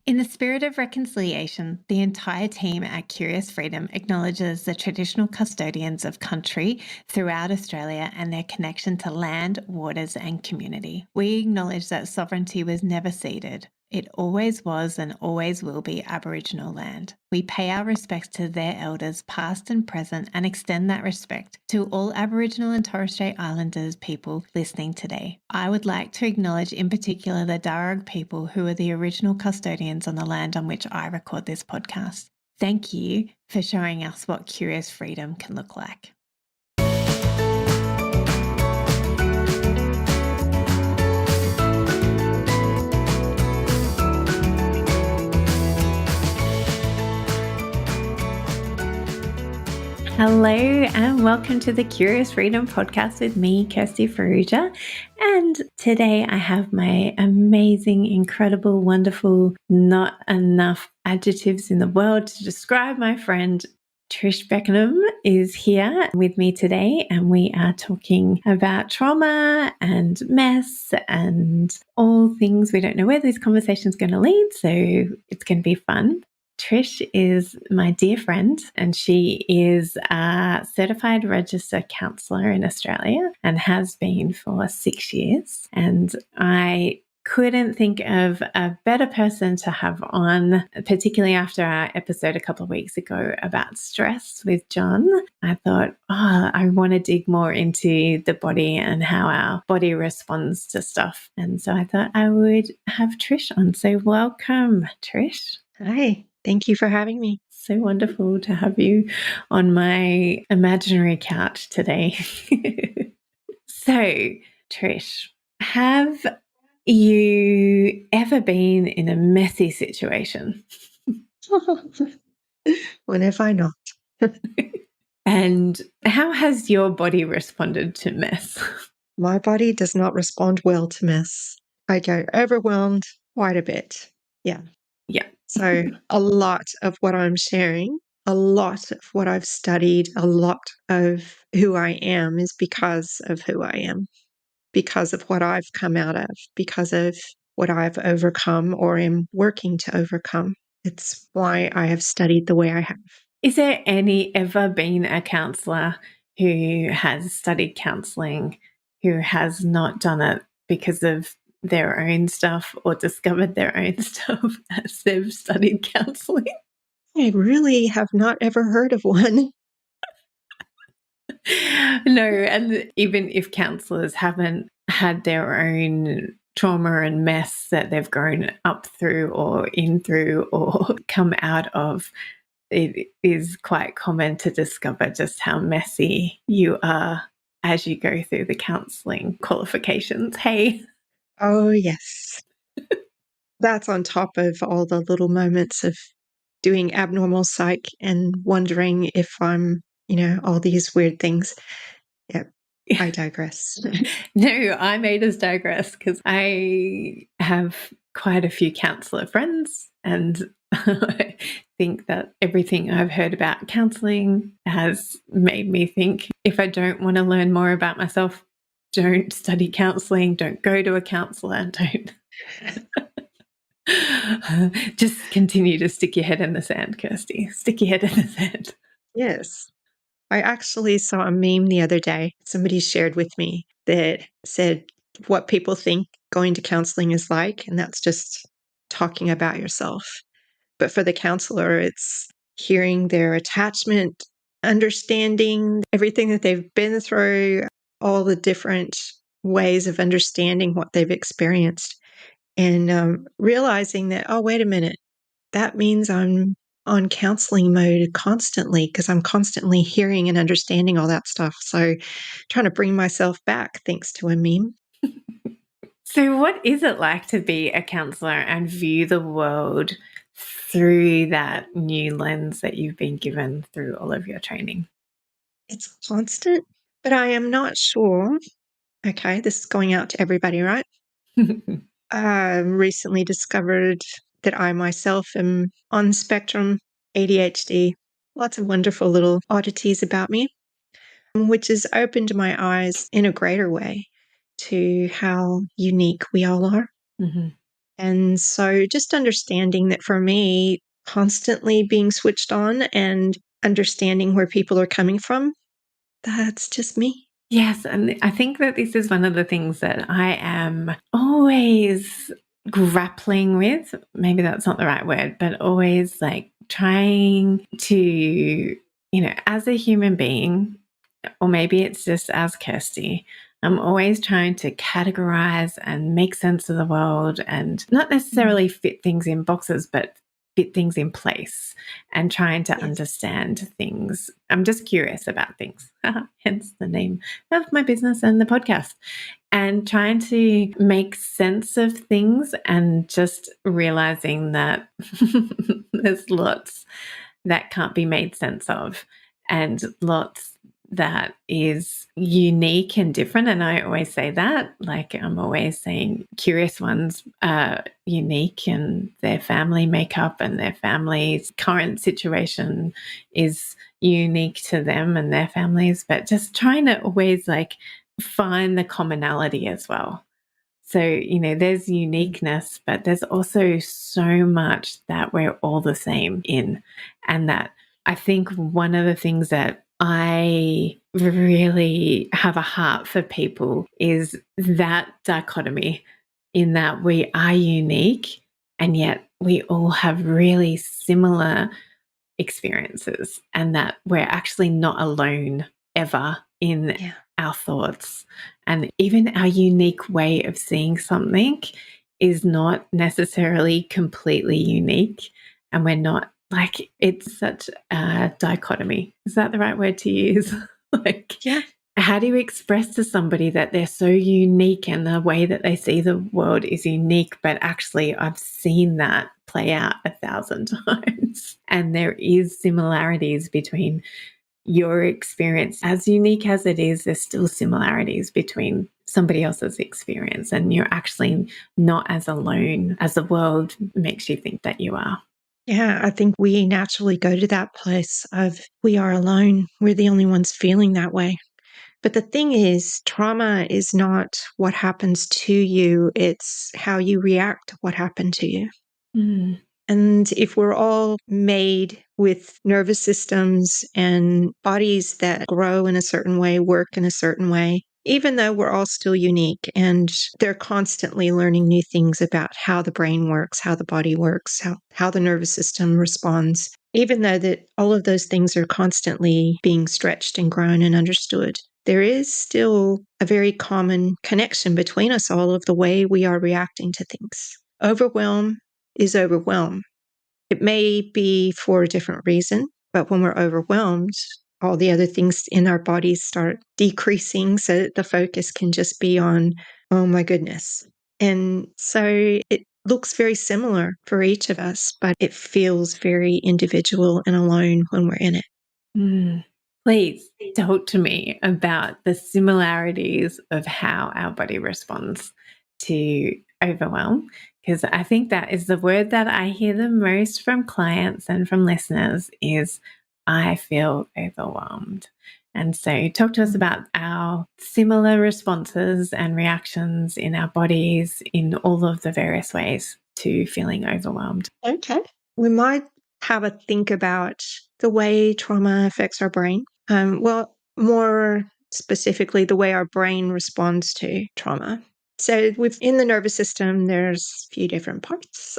In the spirit of reconciliation, the entire team at Curious Freedom acknowledges the traditional custodians of country throughout Australia and their connection to land, waters, and community. We acknowledge that sovereignty was never ceded. It always was and always will be Aboriginal land. We pay our respects to their elders, past and present, and extend that respect to all Aboriginal and Torres Strait Islanders people listening today. I would like to acknowledge in particular the Darug people who are the original custodians on the land on which I record this podcast. Thank you for showing us what Curious Freedom can look like. Hello and welcome to the Curious Freedom podcast with me, Kirsty Farrugia. And today I have my amazing, incredible, wonderful, not enough adjectives in the world to describe my friend Trish Beckenham is here with me today, and we are talking about trauma and mess and all things. We don't know where this conversation is going to lead, so it's going to be fun. Trish is my dear friend, and she is a certified register counsellor in Australia and has been for 6 years. And I couldn't think of a better person to have on, particularly after our episode a couple of weeks ago about stress with John. I thought, I want to dig more into the body and how our body responds to stuff. And so I thought I would have Trish on. So welcome, Trish. Hi, thank you for having me. So wonderful to have you on my imaginary couch today. So, Trish, have you ever been in a messy situation? When have I not? And how has your body responded to mess? My body does not respond well to mess. I get overwhelmed quite a bit. Yeah. So a lot of what I'm sharing, a lot of what I've studied, a lot of who I am is because of who I am, because of what I've come out of, because of what I've overcome or am working to overcome. It's why I have studied the way I have. Is there ever been a counsellor who has studied counselling who has not done it because of their own stuff or discovered their own stuff as they've studied counselling? I really have not ever heard of one. No, and even if counsellors haven't had their own trauma and mess that they've grown up through or in through or come out of, it is quite common to discover just how messy you are as you go through the counselling qualifications. Hey. Oh, yes. That's on top of all the little moments of doing abnormal psych and wondering if I'm, all these weird things. Yeah, I digress. No, I made us digress because I have quite a few counsellor friends, and I think that everything I've heard about counselling has made me think if I don't want to learn more about myself, don't study counselling, don't go to a counsellor, don't. Just continue to stick your head in the sand, Kirsty. Stick your head in the sand. Yes. I actually saw a meme the other day. Somebody shared with me that said what people think going to counseling is like, and that's just talking about yourself. But for the counselor, it's hearing their attachment, understanding everything that they've been through, all the different ways of understanding what they've experienced, and realizing that, oh, wait a minute, that means I'm on counseling mode constantly because I'm constantly hearing and understanding all that stuff. So trying to bring myself back thanks to a meme. So what is it like to be a counsellor and view the world through that new lens that you've been given through all of your training? It's constant, but I am not sure. Okay, this is going out to everybody, right? I recently discovered that I myself am on spectrum, ADHD, lots of wonderful little oddities about me, which has opened my eyes in a greater way to how unique we all are. Mm-hmm. And so just understanding that for me, constantly being switched on and understanding where people are coming from, that's just me. Yes, and I think that this is one of the things that I am always grappling with. Maybe that's not the right word, but always like trying to, as a human being, or maybe it's just as Kirsty, I'm always trying to categorize and make sense of the world and not necessarily fit things in boxes, but fit things in place and trying to understand things. I'm just curious about things, hence the name of my business and the podcast, and trying to make sense of things and just realizing that there's lots that can't be made sense of and lots that is unique and different. And I always say that, like I'm always saying curious ones are unique in their family makeup and their family's current situation is unique to them and their families, but just trying to always like find the commonality as well. So, there's uniqueness, but there's also so much that we're all the same in. And that I think one of the things that I really have a heart for people is that dichotomy, in that we are unique and yet we all have really similar experiences, and that we're actually not alone ever in our thoughts. And even our unique way of seeing something is not necessarily completely unique. And we're not like, it's such a dichotomy. Is that the right word to use? How do you express to somebody that they're so unique and the way that they see the world is unique, but actually I've seen that play out 1,000 times. And there is similarities between your experience. As unique as it is, there's still similarities between somebody else's experience, and you're actually not as alone as the world makes you think that you are. Yeah, I think we naturally go to that place of we are alone. We're the only ones feeling that way. But the thing is, trauma is not what happens to you, it's how you react to what happened to you. Mm. And if we're all made with nervous systems and bodies that grow in a certain way, work in a certain way, even though we're all still unique and they're constantly learning new things about how the brain works, how the body works, how the nervous system responds, even though that all of those things are constantly being stretched and grown and understood, there is still a very common connection between us all of the way we are reacting to things. Overwhelm is overwhelm. It may be for a different reason, but when we're overwhelmed, all the other things in our bodies start decreasing so that the focus can just be on, oh my goodness. And so it looks very similar for each of us, but it feels very individual and alone when we're in it. Mm. Please talk to me about the similarities of how our body responds to overwhelm, because I think that is the word that I hear the most from clients and from listeners is I feel overwhelmed. And so talk to us about our similar responses and reactions in our bodies in all of the various ways to feeling overwhelmed. Okay. We might have a think about the way trauma affects our brain. Well, more specifically, the way our brain responds to trauma. So, in the nervous system, there's a few different parts,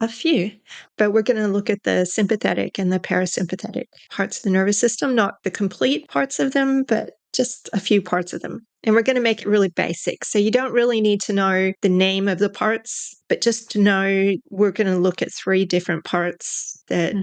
a few, but we're going to look at the sympathetic and the parasympathetic parts of the nervous system, not the complete parts of them, but just a few parts of them. And we're going to make it really basic. So you don't really need to know the name of the parts, but just to know we're going to look at 3 different parts that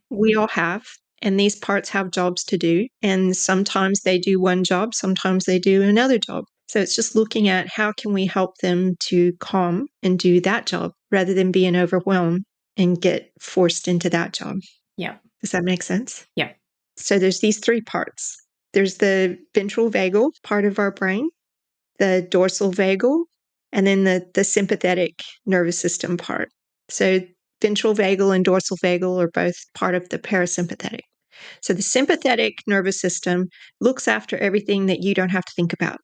we all have. And these parts have jobs to do. And sometimes they do one job, sometimes they do another job. So it's just looking at how can we help them to calm and do that job rather than being overwhelmed and get forced into that job. Yeah. Does that make sense? Yeah. So there's these 3 parts. There's the ventral vagal part of our brain, the dorsal vagal, and then the sympathetic nervous system part. So ventral vagal and dorsal vagal are both part of the parasympathetic. So the sympathetic nervous system looks after everything that you don't have to think about.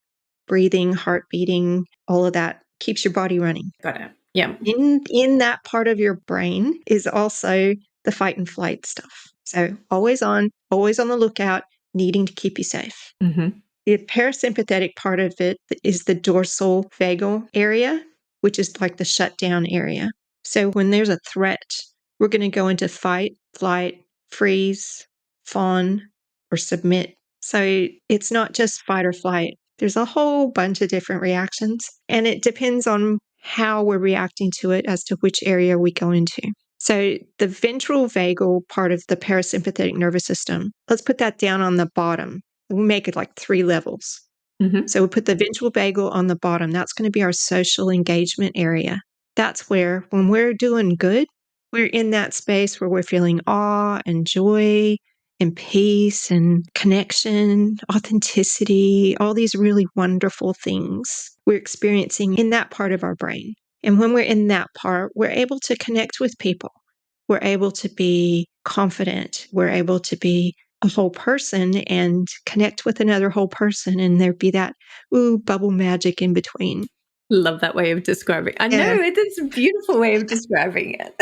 Breathing, heart beating, all of that keeps your body running. Got it. Yeah. In that part of your brain is also the fight and flight stuff. So always on the lookout, needing to keep you safe. Mm-hmm. The parasympathetic part of it is the dorsal vagal area, which is like the shutdown area. So when there's a threat, we're going to go into fight, flight, freeze, fawn, or submit. So it's not just fight or flight. There's a whole bunch of different reactions, and it depends on how we're reacting to it as to which area we go into. So the ventral vagal part of the parasympathetic nervous system, let's put that down on the bottom. We make it like 3 levels. Mm-hmm. So we put the ventral vagal on the bottom. That's going to be our social engagement area. That's where, when we're doing good, we're in that space where we're feeling awe and joy and peace and connection, authenticity, all these really wonderful things we're experiencing in that part of our brain. And when we're in that part, we're able to connect with people. We're able to be confident. We're able to be a whole person and connect with another whole person. And there'd be that, bubble magic in between. Love that way of describing. I know, it's a beautiful way of describing it.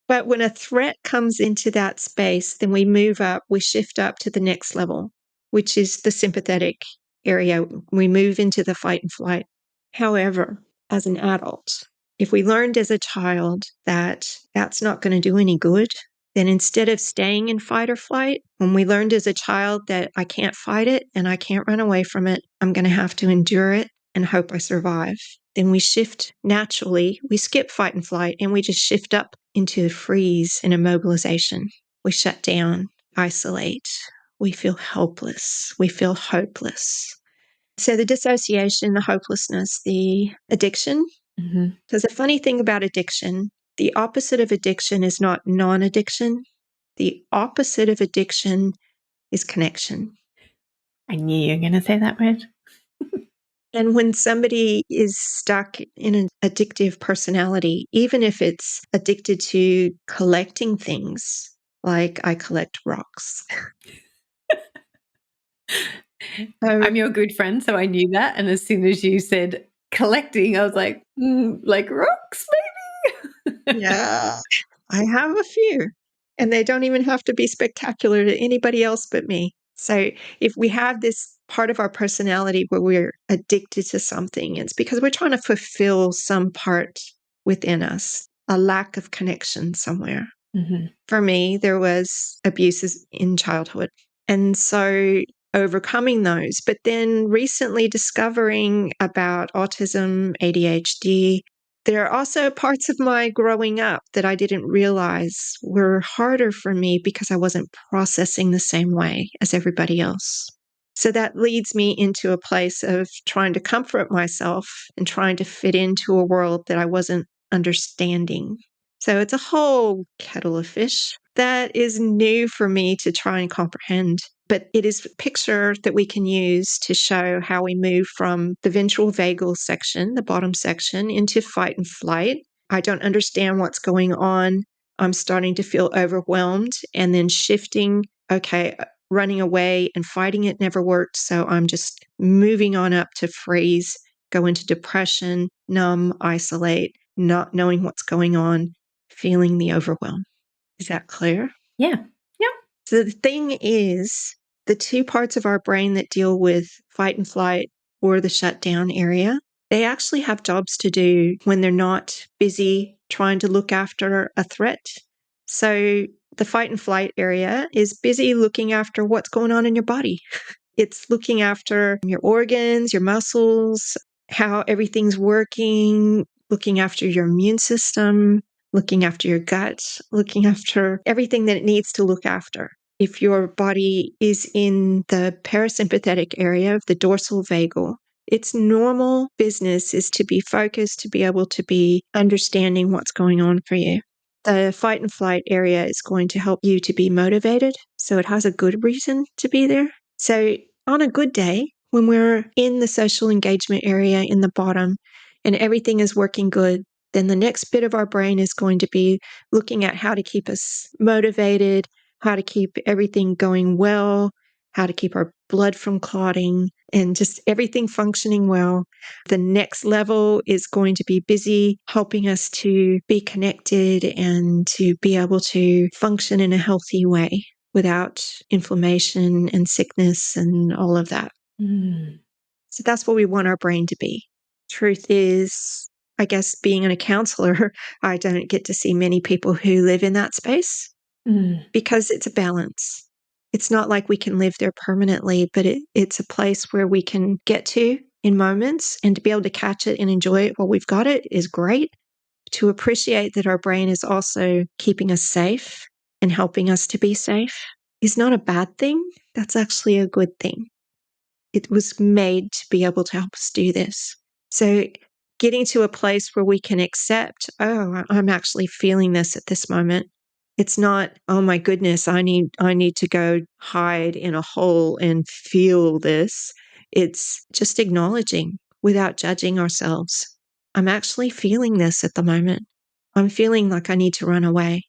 But when a threat comes into that space, then we move up, we shift up to the next level, which is the sympathetic area. We move into the fight and flight. However, as an adult, if we learned as a child that that's not going to do any good, then instead of staying in fight or flight, when we learned as a child that I can't fight it and I can't run away from it, I'm going to have to endure it and hope I survive, then we shift naturally. We skip fight and flight and we just shift up into freeze and immobilization. We shut down, isolate. We feel helpless. We feel hopeless. So the dissociation, the hopelessness, the addiction. Mm-hmm. Because the funny thing about addiction, the opposite of addiction is not non-addiction. The opposite of addiction is connection. I knew you were going to say that word. And when somebody is stuck in an addictive personality, even if it's addicted to collecting things, like I collect rocks. I'm your good friend, so I knew that. And as soon as you said collecting, I was like rocks, maybe? Yeah, I have a few. And they don't even have to be spectacular to anybody else but me. So if we have this part of our personality where we're addicted to something, it's because we're trying to fulfill some part within us, a lack of connection somewhere. Mm-hmm. For me, there was abuses in childhood. And so overcoming those, but then recently discovering about autism, ADHD, there are also parts of my growing up that I didn't realize were harder for me because I wasn't processing the same way as everybody else. So that leads me into a place of trying to comfort myself and trying to fit into a world that I wasn't understanding. So it's a whole kettle of fish that is new for me to try and comprehend. But it is a picture that we can use to show how we move from the ventral vagal section, the bottom section, into fight and flight. I don't understand what's going on. I'm starting to feel overwhelmed and then shifting. Okay, running away and fighting it never worked. So I'm just moving on up to freeze, go into depression, numb, isolate, not knowing what's going on, feeling the overwhelm. Is that clear? Yeah. Yep. So the thing is, the 2 parts of our brain that deal with fight and flight or the shutdown area, they actually have jobs to do when they're not busy trying to look after a threat. So the fight and flight area is busy looking after what's going on in your body. It's looking after your organs, your muscles, how everything's working, looking after your immune system, looking after your gut, looking after everything that it needs to look after. If your body is in the parasympathetic area of the dorsal vagal, its normal business is to be focused, to be able to be understanding what's going on for you. The fight and flight area is going to help you to be motivated, so it has a good reason to be there. So on a good day, when we're in the social engagement area in the bottom and everything is working good, then the next bit of our brain is going to be looking at how to keep us motivated, how to keep everything going well, how to keep our blood from clotting, and just everything functioning well. The next level is going to be busy helping us to be connected and to be able to function in a healthy way without inflammation and sickness and all of that. Mm. So that's what we want our brain to be. Truth is, I guess being a counselor, I don't get to see many people who live in that space because it's a balance. It's not like we can live there permanently, but it's a place where we can get to in moments, and to be able to catch it and enjoy it while we've got it is great. To appreciate that our brain is also keeping us safe and helping us to be safe is not a bad thing. That's actually a good thing. It was made to be able to help us do this. So getting to a place where we can accept, oh, I'm actually feeling this at this moment. It's not, oh my goodness, I need to go hide in a hole and feel this. It's just acknowledging without judging ourselves. I'm actually feeling this at the moment. I'm feeling like I need to run away.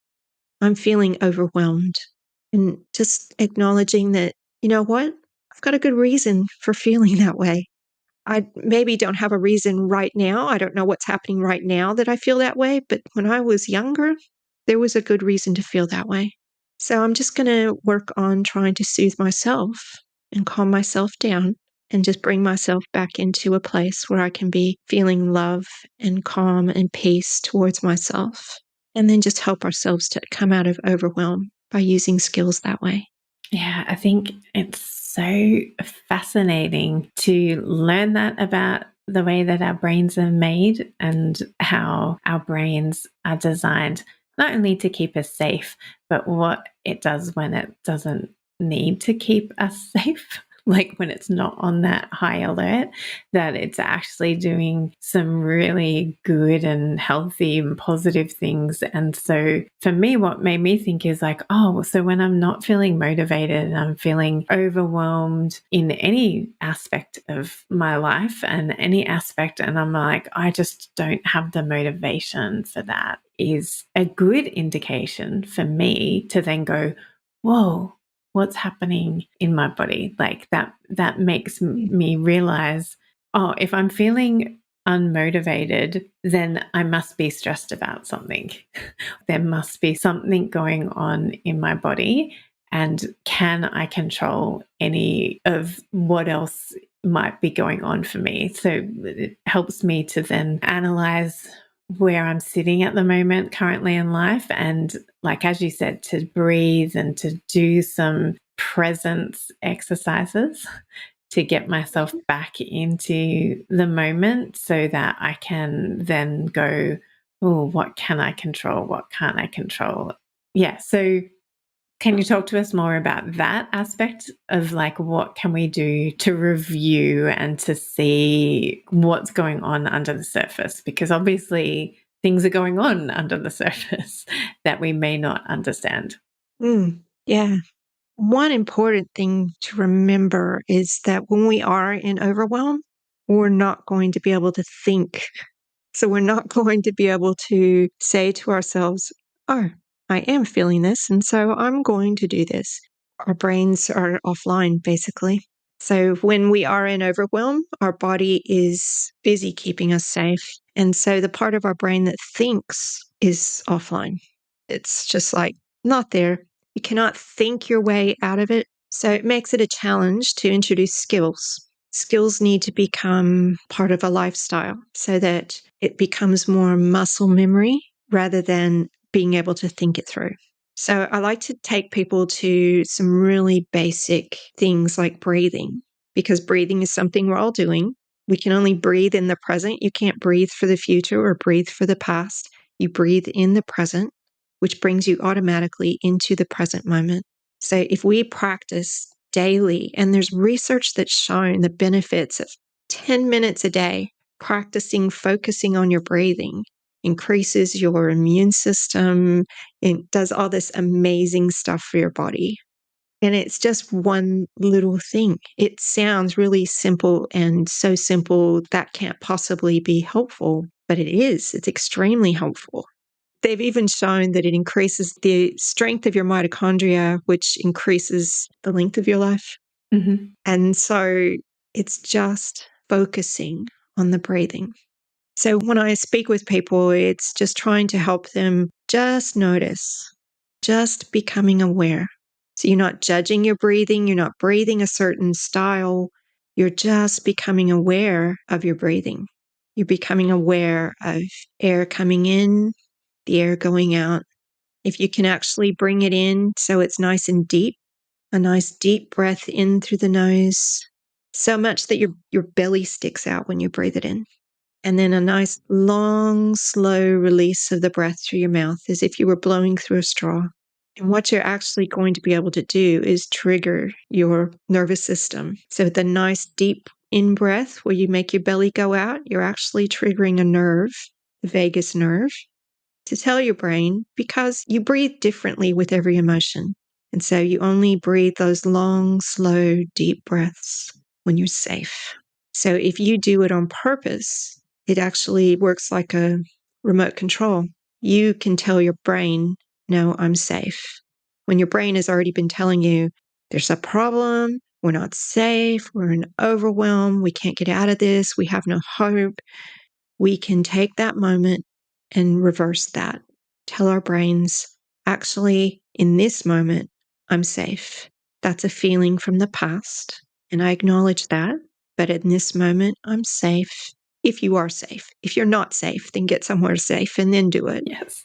I'm feeling overwhelmed. And just acknowledging that, you know what? I've got a good reason for feeling that way. I maybe don't have a reason right now. I don't know what's happening right now that I feel that way. But when I was younger, there was a good reason to feel that way. So I'm just going to work on trying to soothe myself and calm myself down and just bring myself back into a place where I can be feeling love and calm and peace towards myself. And then just help ourselves to come out of overwhelm by using skills that way. Yeah, I think it's so fascinating to learn that about the way that our brains are made and how our brains are designed not only to keep us safe, but what it does when it doesn't need to keep us safe. Like when it's not on that high alert, that it's actually doing some really good and healthy and positive things. And so for me, what made me think is like, oh, so when I'm not feeling motivated and I'm feeling overwhelmed in any aspect of my life and any aspect, and I'm like, I just don't have the motivation for that, is a good indication for me to then go, whoa, what's happening in my body? Like that makes me realize, oh, if I'm feeling unmotivated, then I must be stressed about something. There must be something going on in my body. And can I control any of what else might be going on for me? So it helps me to then analyze where I'm sitting at the moment currently in life. And like, as you said, to breathe and to do some presence exercises to get myself back into the moment so that I can then go, oh, what can I control? What can't I control? Yeah. So can you talk to us more about that aspect of like, what can we do to review and to see what's going on under the surface? Because obviously things are going on under the surface that we may not understand. Yeah. One important thing to remember is that when we are in overwhelm, we're not going to be able to think. So we're not going to be able to say to ourselves, oh, I am feeling this, and so I'm going to do this. Our brains are offline, basically. So when we are in overwhelm, our body is busy keeping us safe. And so the part of our brain that thinks is offline. It's just like not there. You cannot think your way out of it. So it makes it a challenge to introduce skills. Skills need to become part of a lifestyle so that it becomes more muscle memory rather than being able to think it through. So I like to take people to some really basic things like breathing, because breathing is something we're all doing. We can only breathe in the present. You can't breathe for the future or breathe for the past. You breathe in the present, which brings you automatically into the present moment. So if we practice daily, and there's research that's shown the benefits of 10 minutes a day, practicing focusing on your breathing increases your immune system. It does all this amazing stuff for your body. And it's just one little thing. It sounds really simple and so simple that can't possibly be helpful, but it is. It's extremely helpful. They've even shown that it increases the strength of your mitochondria, which increases the length of your life. Mm-hmm. And so It's just focusing on the breathing. So when I speak with people, it's just trying to help them just notice, just becoming aware. So you're not judging your breathing, you're not breathing a certain style, you're just becoming aware of your breathing. You're becoming aware of air coming in, the air going out. If you can actually bring it in so it's nice and deep, a nice deep breath in through the nose, so much that your belly sticks out when you breathe it in. And then a nice long, slow release of the breath through your mouth as if you were blowing through a straw. And what you're actually going to be able to do is trigger your nervous system. So the nice deep in breath where you make your belly go out, you're actually triggering a nerve, the vagus nerve, to tell your brain, because you breathe differently with every emotion. And so you only breathe those long, slow, deep breaths when you're safe. So if you do it on purpose, it actually works like a remote control. You can tell your brain, no, I'm safe. When your brain has already been telling you, there's a problem, we're not safe, we're in overwhelm, we can't get out of this, we have no hope, we can take that moment and reverse that. Tell our brains, actually, in this moment, I'm safe. That's a feeling from the past, and I acknowledge that. But in this moment, I'm safe. If you are safe. If you're not safe, then get somewhere safe and then do it. Yes.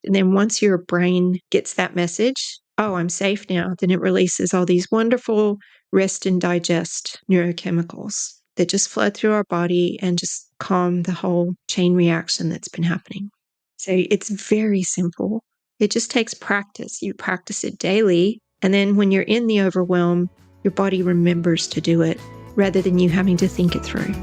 And then once your brain gets that message, oh, I'm safe now, then it releases all these wonderful rest and digest neurochemicals that just flow through our body and just calm the whole chain reaction that's been happening. So it's very simple. It just takes practice. You practice it daily. And then when you're in the overwhelm, your body remembers to do it rather than you having to think it through.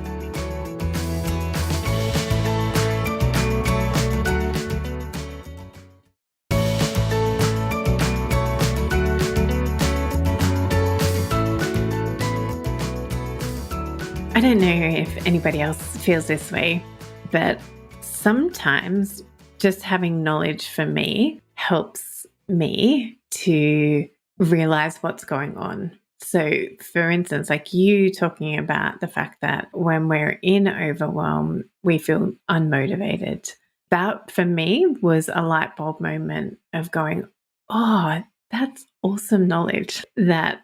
I don't know if anybody else feels this way, but sometimes just having knowledge for me helps me to realize what's going on. So, for instance, like you talking about the fact that when we're in overwhelm, we feel unmotivated. That for me was a light bulb moment of going, oh, that's awesome knowledge that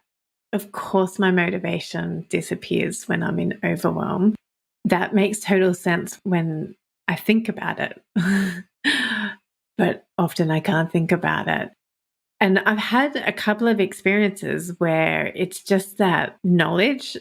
of course, my motivation disappears when I'm in overwhelm. That makes total sense when I think about it, but often I can't think about it. And I've had a couple of experiences where it's just that knowledge,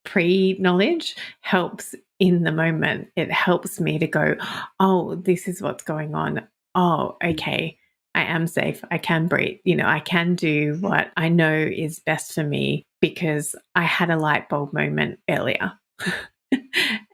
pre-knowledge, helps in the moment. It helps me to go, oh, this is what's going on. Oh, okay. I am safe. I can breathe. I can do what I know is best for me because I had a light bulb moment earlier.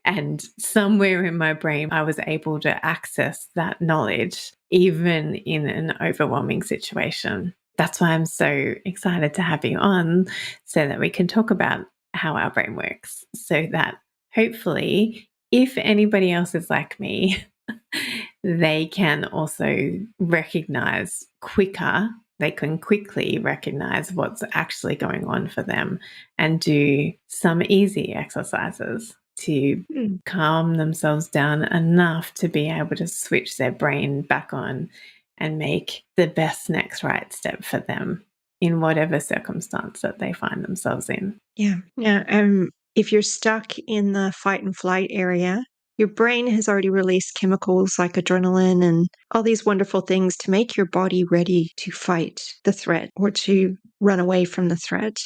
And somewhere in my brain, I was able to access that knowledge, even in an overwhelming situation. That's why I'm so excited to have you on so that we can talk about how our brain works, so that hopefully, if anybody else is like me, they can also recognize quicker. They can quickly recognize what's actually going on for them and do some easy exercises to calm themselves down enough to be able to switch their brain back on and make the best next right step for them in whatever circumstance that they find themselves in. Yeah. If you're stuck in the fight and flight area, your brain has already released chemicals like adrenaline and all these wonderful things to make your body ready to fight the threat or to run away from the threat.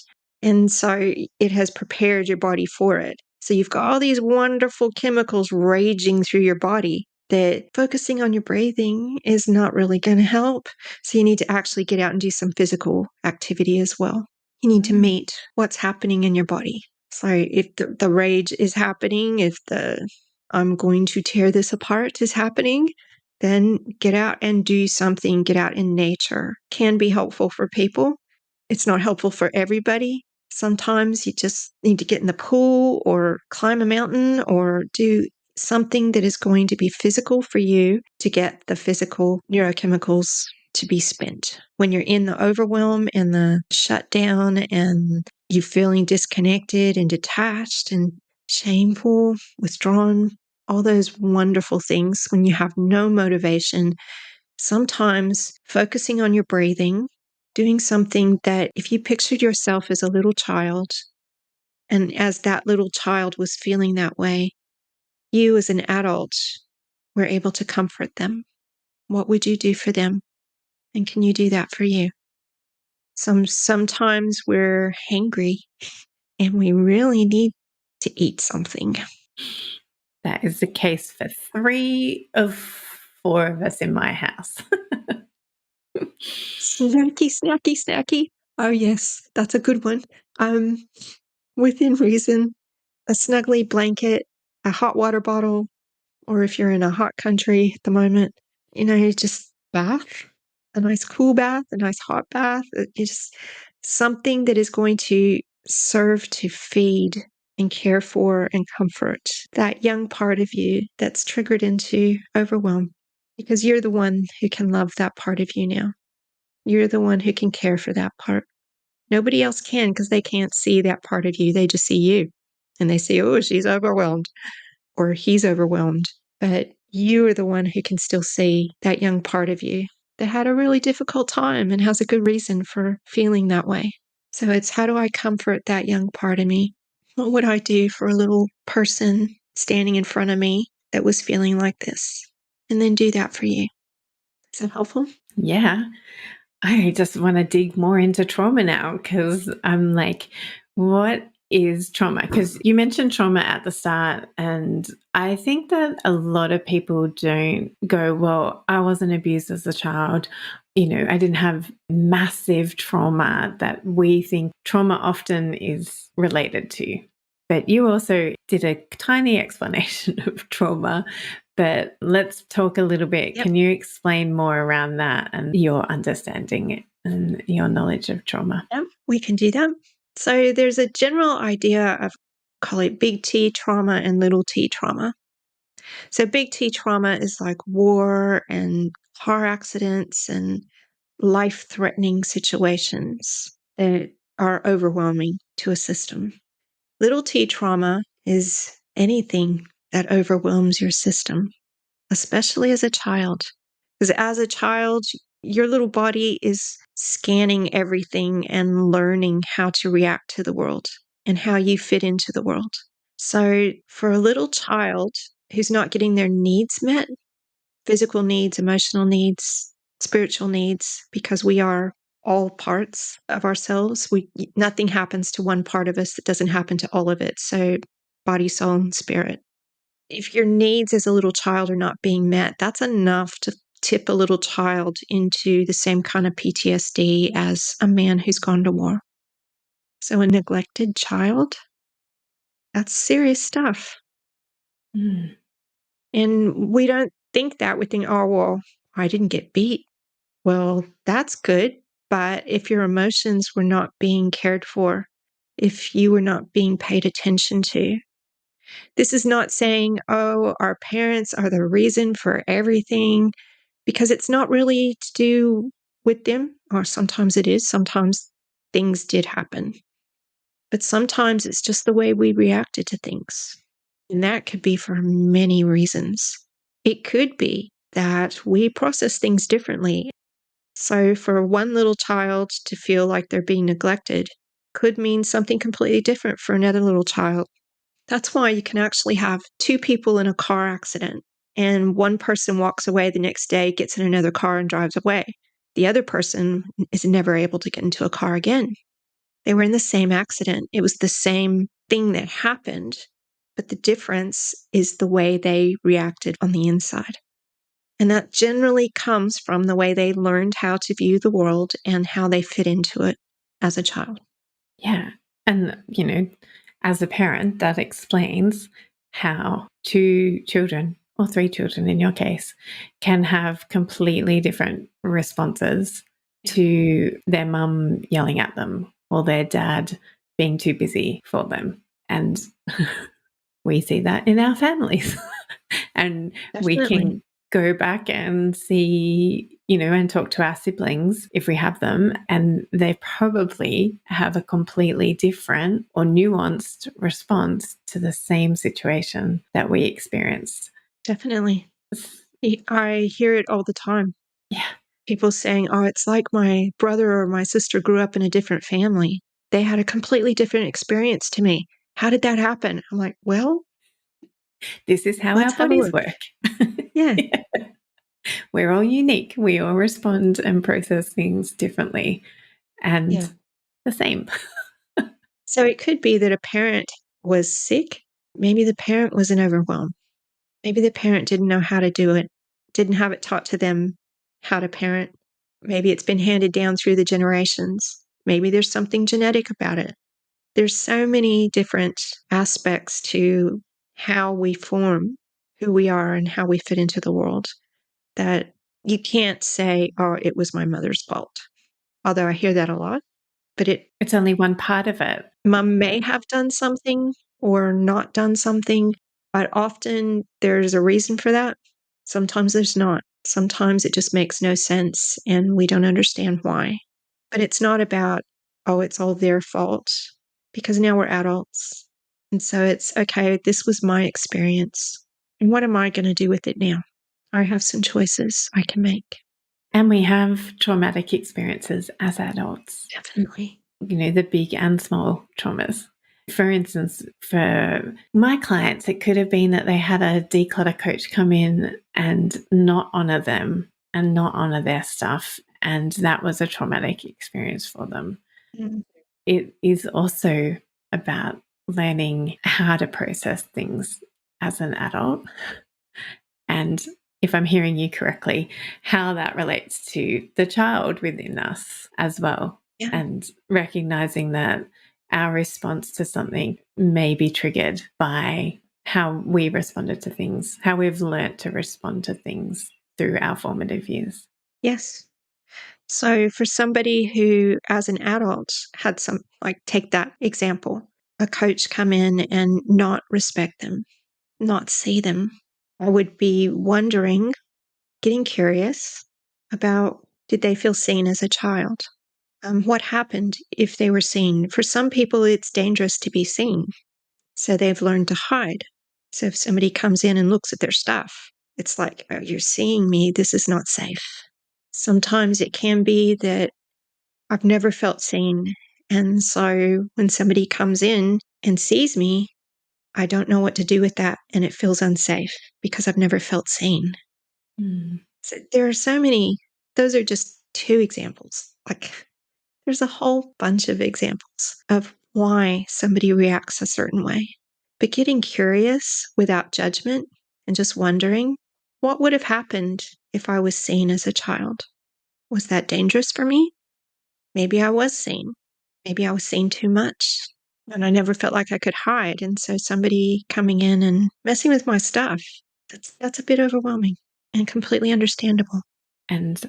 And so it has prepared your body for it. So you've got all these wonderful chemicals raging through your body that focusing on your breathing is not really going to help. So you need to actually get out and do some physical activity as well. You need to meet what's happening in your body. So if the rage is happening, if the I'm going to tear this apart is happening, then get out and do something. Get out in nature. Can be helpful for people. It's not helpful for everybody. Sometimes you just need to get in the pool or climb a mountain or do something that is going to be physical for you to get the physical neurochemicals to be spent. When you're in the overwhelm and the shutdown and you feeling disconnected and detached and shameful, withdrawn, all those wonderful things when you have no motivation. Sometimes focusing on your breathing, doing something that if you pictured yourself as a little child, and as that little child was feeling that way, you as an adult were able to comfort them. What would you do for them? And can you do that for you? Sometimes we're hangry and we really need to eat something. That is the case for 3 of 4 of us in my house. Snacky, snacky, snacky. Oh, yes, that's a good one. Within reason, a snuggly blanket, a hot water bottle, or if you're in a hot country at the moment, just bath, a nice cool bath, a nice hot bath. It's something that is going to serve to feed and care for and comfort that young part of you that's triggered into overwhelm, because you're the one who can love that part of you now. You're the one who can care for that part. Nobody else can, because they can't see that part of you. They just see you and they say, oh, she's overwhelmed or he's overwhelmed. But you are the one who can still see that young part of you that had a really difficult time and has a good reason for feeling that way. So it's, how do I comfort that young part of me? What would I do for a little person standing in front of me that was feeling like this? And then do that for you. Is that helpful? Yeah. I just want to dig more into trauma now, because I'm like, what is trauma? Because you mentioned trauma at the start, and I think that a lot of people don't go, well, I wasn't abused as a child. I didn't have massive trauma that we think trauma often is related to. But you also did a tiny explanation of trauma. But let's talk a little bit. Yep. Can you explain more around that and your understanding and your knowledge of trauma? Yep, we can do that. So there's a general idea of, call it big T trauma and little t trauma. So big T trauma is like war and car accidents and life-threatening situations that are overwhelming to a system. Little t trauma is anything that overwhelms your system, especially as a child. Because as a child, your little body is scanning everything and learning how to react to the world and how you fit into the world. So for a little child who's not getting their needs met, physical needs, emotional needs, spiritual needs, because we are all parts of ourselves. Nothing happens to one part of us that doesn't happen to all of it. So body, soul, and spirit. If your needs as a little child are not being met, that's enough to tip a little child into the same kind of PTSD as a man who's gone to war. So a neglected child, that's serious stuff. Mm. And we don't think that. We think, oh, well, I didn't get beat. Well, that's good. But if your emotions were not being cared for, if you were not being paid attention to, this is not saying, oh, our parents are the reason for everything, because it's not really to do with them, or sometimes it is. Sometimes things did happen. But sometimes it's just the way we reacted to things. And that could be for many reasons. It could be that we process things differently. So for one little child to feel like they're being neglected could mean something completely different for another little child. That's why you can actually have two people in a car accident, and one person walks away the next day, gets in another car and drives away. The other person is never able to get into a car again. They were in the same accident. It was the same thing that happened, but the difference is the way they reacted on the inside. And that generally comes from the way they learned how to view the world and how they fit into it as a child. Yeah. And, as a parent, that explains how 2 children, or 3 children in your case, can have completely different responses to their mum yelling at them or their dad being too busy for them. And we see that in our families. And we Definitely. can go back and see and talk to our siblings if we have them, and they probably have a completely different or nuanced response to the same situation that we experienced. Definitely. I hear it all the time. Yeah. People saying, oh, it's like my brother or my sister grew up in a different family. They had a completely different experience to me. How did that happen? I'm like, well, this is how our let's have a bodies look. work. Yeah. We're all unique. We all respond and process things differently and the same. So it could be that a parent was sick. Maybe the parent was in overwhelm. Maybe the parent didn't know how to do it, didn't have it taught to them how to parent. Maybe it's been handed down through the generations. Maybe there's something genetic about it. There's so many different aspects to how we form who we are and how we fit into the world that you can't say, oh, it was my mother's fault. Although I hear that a lot, but it's only one part of it. Mom may have done something or not done something, but often there's a reason for that. Sometimes there's not. Sometimes it just makes no sense and we don't understand why. But it's not about, oh, it's all their fault, because now we're adults. And so it's okay, this was my experience. And what am I going to do with it now? I have some choices I can make. And we have traumatic experiences as adults. Definitely. The big and small traumas. For instance, for my clients, it could have been that they had a declutter coach come in and not honor them and not honor their stuff. And that was a traumatic experience for them. Mm. It is also about learning how to process things as an adult. And if I'm hearing you correctly, how that relates to the child within us as well. Yeah. And recognizing that our response to something may be triggered by how we responded to things, how we've learnt to respond to things through our formative years. Yes. So for somebody who, as an adult, had some, like, take that example, a coach come in and not respect them, not see them, I would be wondering, getting curious about, did they feel seen as a child? What happened if they were seen? For some people, it's dangerous to be seen, so they've learned to hide. So if somebody comes in and looks at their stuff, it's like, oh, you're seeing me, this is not safe. Sometimes it can be that I've never felt seen. And so when somebody comes in and sees me, I don't know what to do with that. And it feels unsafe because I've never felt seen. Mm. So there are so many, those are just two examples. Like, there's a whole bunch of examples of why somebody reacts a certain way. But getting curious without judgment and just wondering, what would have happened if I was seen as a child? Was that dangerous for me? Maybe I was seen. Maybe I was seen too much. And I never felt like I could hide. And so somebody coming in and messing with my stuff, that's a bit overwhelming and completely understandable. And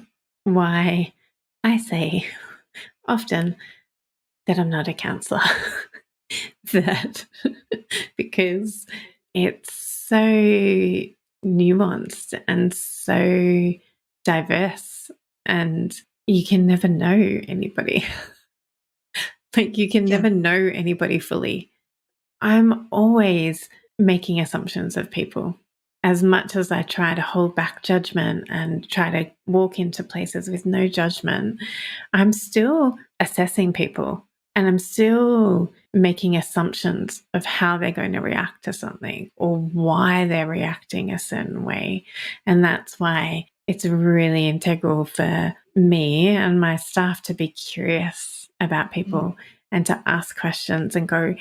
why I say often that I'm not a counselor. That because it's so nuanced and so diverse, and you can never know anybody. Like, you can never know anybody fully. I'm always making assumptions of people. As much as I try to hold back judgment and try to walk into places with no judgment, I'm still assessing people and I'm still making assumptions of how they're going to react to something or why they're reacting a certain way. And that's why it's really integral for me and my staff to be curious about people and to ask questions and go,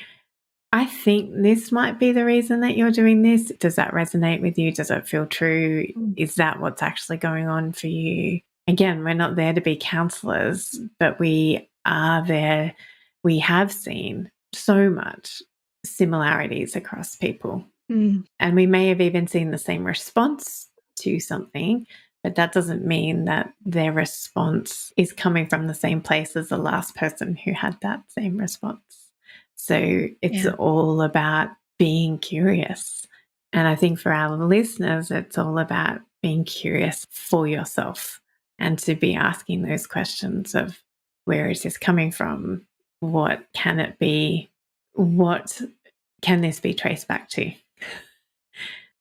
I think this might be the reason that you're doing this. Does that resonate with you? Does it feel true? Is that what's actually going on for you? Again, we're not there to be counselors, but we are there. We have seen so much similarities across people. And we may have even seen the same response to something, but that doesn't mean that their response is coming from the same place as the last person who had that same response. So it's all about being curious. And I think for our listeners, it's all about being curious for yourself and to be asking those questions of, where is this coming from? What can it be? What can this be traced back to?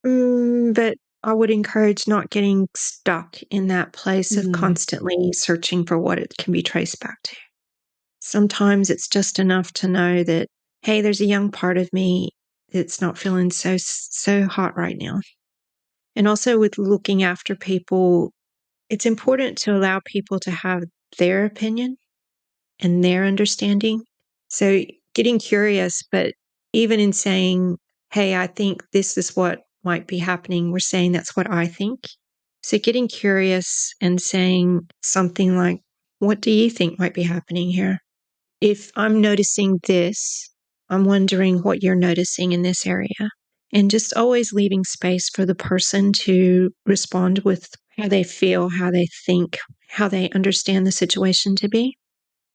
But I would encourage not getting stuck in that place of Mm. constantly searching for what it can be traced back to. Sometimes it's just enough to know that, hey, there's a young part of me that's not feeling so hot right now. And also with looking after people, it's important to allow people to have their opinion and their understanding. So getting curious, but even in saying, hey, I think this is what might be happening, we're saying that's what I think. So getting curious and saying something like, what do you think might be happening here? If I'm noticing this, I'm wondering what you're noticing in this area. And just always leaving space for the person to respond with how they feel, how they think, how they understand the situation to be.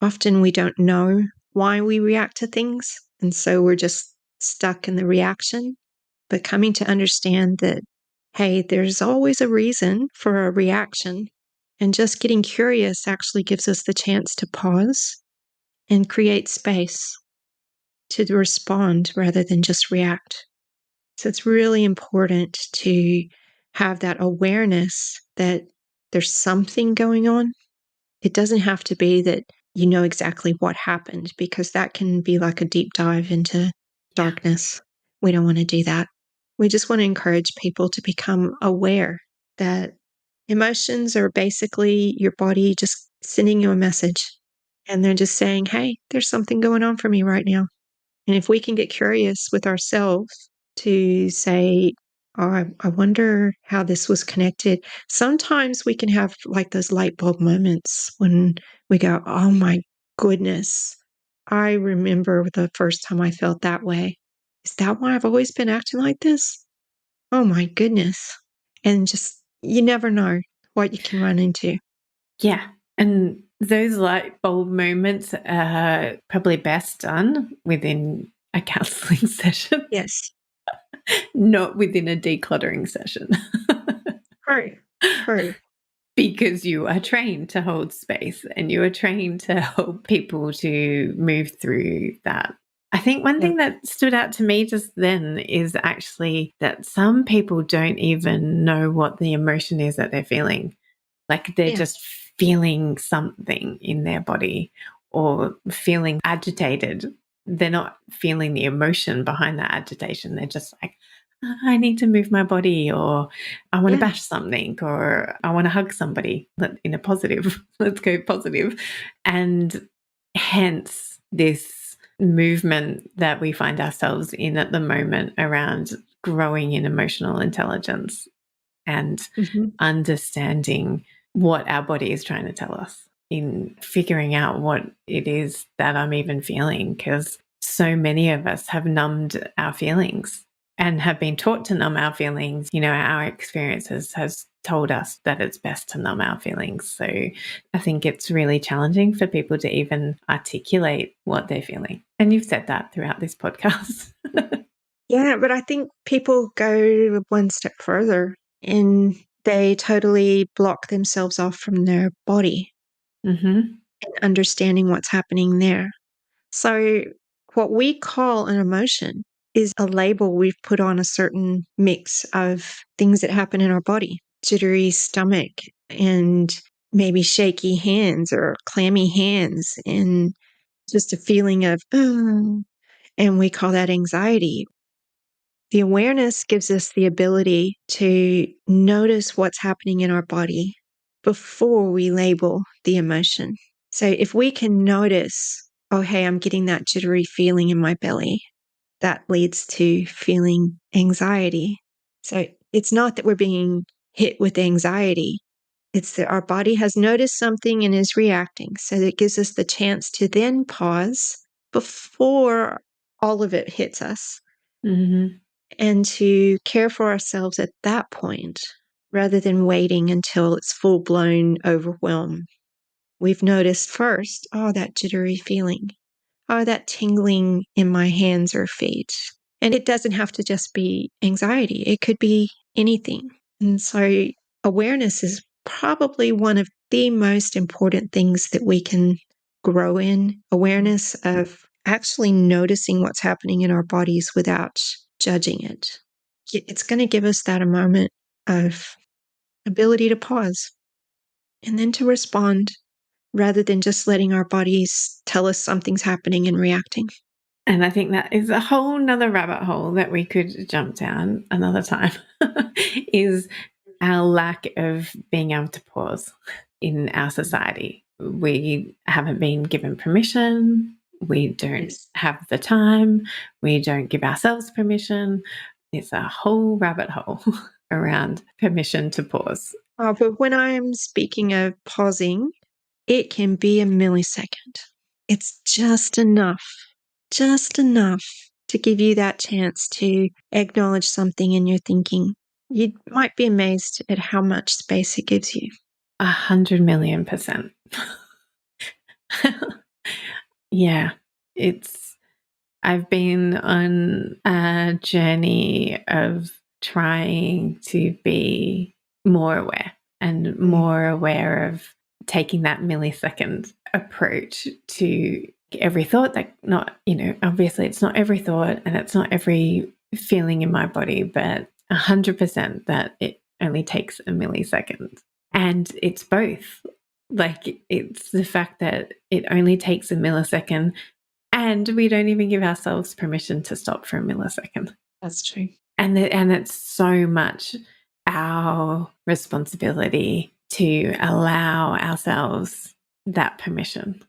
Often we don't know why we react to things, and so we're just stuck in the reaction. But coming to understand that, hey, there's always a reason for a reaction, and just getting curious actually gives us the chance to pause and create space to respond rather than just react. So it's really important to have that awareness that there's something going on. It doesn't have to be that you know exactly what happened, because that can be like a deep dive into darkness. We don't want to do that. We just want to encourage people to become aware that emotions are basically your body just sending you a message. And they're just saying, hey, there's something going on for me right now. And if we can get curious with ourselves to say, oh, I wonder how this was connected. Sometimes we can have like those light bulb moments when we go, oh my goodness, I remember the first time I felt that way. Is that why I've always been acting like this? Oh my goodness. And just, you never know what you can run into. Yeah. And those light bulb moments are probably best done within a counselling session, Yes. not within a decluttering session. True. True. Because you are trained to hold space and you are trained to help people to move through that. I think one Yeah. thing that stood out to me just then is actually that some people don't even know what the emotion is that they're feeling. Like they're Yeah. just feeling something in their body or feeling agitated. They're not feeling the emotion behind that agitation. They're just like, I need to move my body, or I want to Yeah. bash something, or I want to hug somebody in a positive. Let's go positive. And hence this movement that we find ourselves in at the moment around growing in emotional intelligence and Mm-hmm. understanding what our body is trying to tell us, in figuring out what it is that I'm even feeling, because so many of us have numbed our feelings and have been taught to numb our feelings. You know, our experiences has told us that it's best to numb our feelings. So I think it's really challenging for people to even articulate what they're feeling. And you've said that throughout this podcast. Yeah, but I think people go one step further and they totally block themselves off from their body Mm-hmm. and understanding what's happening there. So, what we call an emotion is a label we've put on a certain mix of things that happen in our body: jittery stomach, and maybe shaky hands or clammy hands, and just a feeling of, and we call that anxiety. The awareness gives us the ability to notice what's happening in our body before we label the emotion. So if we can notice, oh, hey, I'm getting that jittery feeling in my belly, that leads to feeling anxiety. So it's not that we're being hit with anxiety, it's that our body has noticed something and is reacting. So it gives us the chance to then pause before all of it hits us, Mm-hmm. and to care for ourselves at that point rather than waiting until it's full blown overwhelm. We've noticed first, oh, that jittery feeling, oh, that tingling in my hands or feet. And it doesn't have to just be anxiety, it could be anything. And so awareness is probably one of the most important things that we can grow in, awareness of actually noticing what's happening in our bodies without judging it. It's going to give us that a moment of ability to pause and then to respond rather than just letting our bodies tell us something's happening and reacting. And I think that is a whole nother rabbit hole that we could jump down another time is our lack of being able to pause in our society. We haven't been given permission. We don't have the time. We don't give ourselves permission. It's a whole rabbit hole around permission to pause. But when I'm speaking of pausing, it can be a millisecond. It's just enough to give you that chance to acknowledge something in your thinking. You might be amazed at how much space it gives you. 100,000,000%. Yeah, I've been on a journey of trying to be more aware and more aware of taking that millisecond approach to every thought that obviously it's not every thought and it's not every feeling in my body, but 100% that it only takes a millisecond. And it's both. Like, it's the fact that it only takes a millisecond and we don't even give ourselves permission to stop for a millisecond. That's true. And it's so much our responsibility to allow ourselves that permission.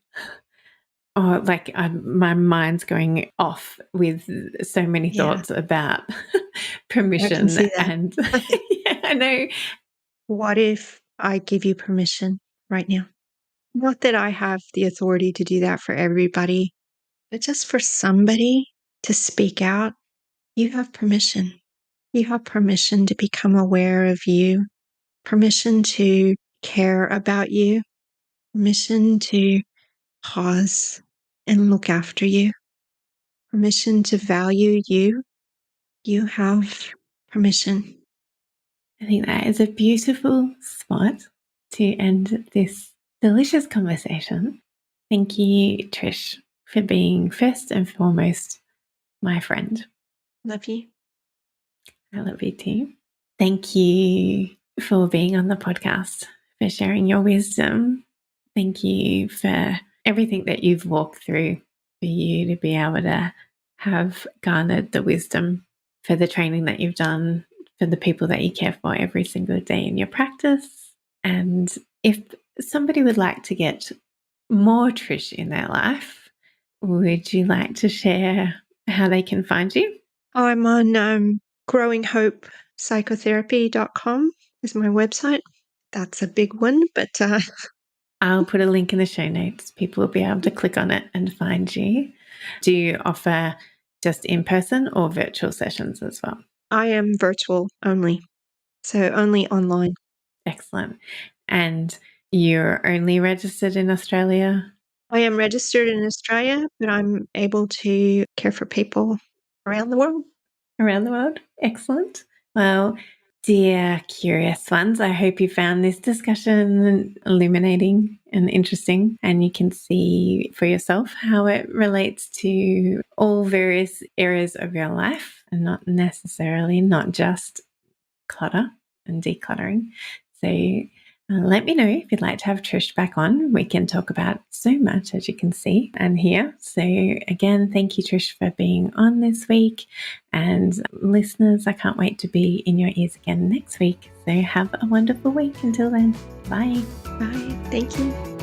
Oh, like my mind's going off with so many thoughts about permission. I can see that. And yeah, I know. What if I give you permission right now? Not that I have the authority to do that for everybody, but just for somebody to speak out, you have permission. You have permission to become aware of you, permission to care about you, permission to pause and look after you, permission to value you. You have permission. I think that is a beautiful spot to end this delicious conversation. Thank you, Trish, for being first and foremost my friend. Love you. I love you too. Thank you for being on the podcast, for sharing your wisdom. Thank you for everything that you've walked through, for you to be able to have garnered the wisdom, for the training that you've done, for the people that you care for every single day in your practice. And if somebody would like to get more Trish in their life, would you like to share how they can find you? I'm on growinghopepsychotherapy.com is my website. That's a big one, but I'll put a link in the show notes. People will be able to click on it and find you. Do you offer just in-person or virtual sessions as well? I am virtual only, so only online. Excellent. And you're only registered in Australia? I am registered in Australia, but I'm able to care for people around the world. Around the world? Excellent. Well, dear curious ones, I hope you found this discussion illuminating and interesting, and you can see for yourself how it relates to all various areas of your life and not just clutter and decluttering. So let me know if you'd like to have Trish back on. We can talk about so much, as you can see and hear. So again, thank you, Trish, for being on this week. And listeners, I can't wait to be in your ears again next week. So have a wonderful week. Until then, bye. Bye. Thank you.